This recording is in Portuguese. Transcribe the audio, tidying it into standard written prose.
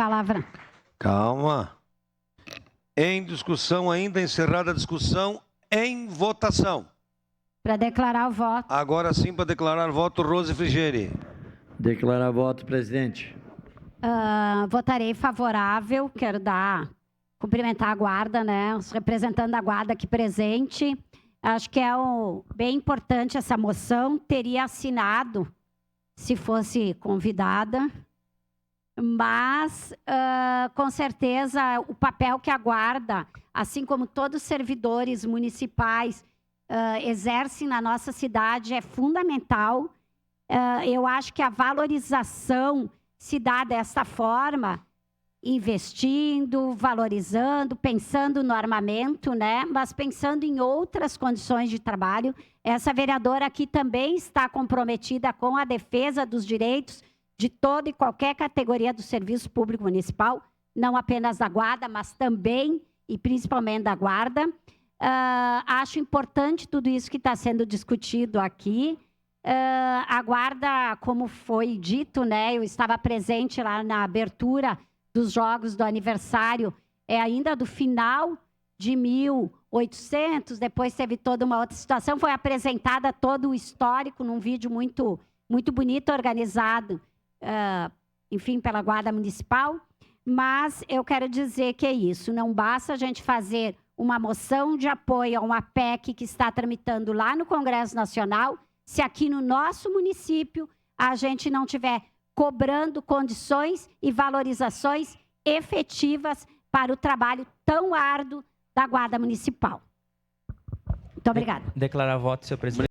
palavra. Calma. Em discussão ainda, encerrada a discussão, em votação. Para declarar o voto. Agora sim, para declarar voto, Rose Frigieri. Declarar voto, presidente. Votarei favorável. Quero cumprimentar a guarda, né? Os representantes da guarda aqui presente. Acho que é bem importante essa moção. Teria assinado se fosse convidada. Mas, com certeza, o papel que a guarda, assim como todos os servidores municipais, exercem na nossa cidade é fundamental. Eu acho que a valorização se dá desta forma, investindo, valorizando, pensando no armamento, né? Mas pensando em outras condições de trabalho. Essa vereadora aqui também está comprometida com a defesa dos direitos de toda e qualquer categoria do serviço público municipal, não apenas da guarda, mas também e principalmente da guarda. Acho importante tudo isso que está sendo discutido aqui. A guarda, como foi dito, né, eu estava presente lá na abertura dos jogos do aniversário, ainda do final de 1800, depois teve toda uma outra situação, foi apresentada todo o histórico num vídeo muito, muito bonito, organizado, enfim, pela Guarda Municipal, mas eu quero dizer que é isso, não basta a gente fazer uma moção de apoio a uma PEC que está tramitando lá no Congresso Nacional, se aqui no nosso município a gente não tiver cobrando condições e valorizações efetivas para o trabalho tão árduo da Guarda Municipal. Muito obrigada. Declarar voto, senhor presidente.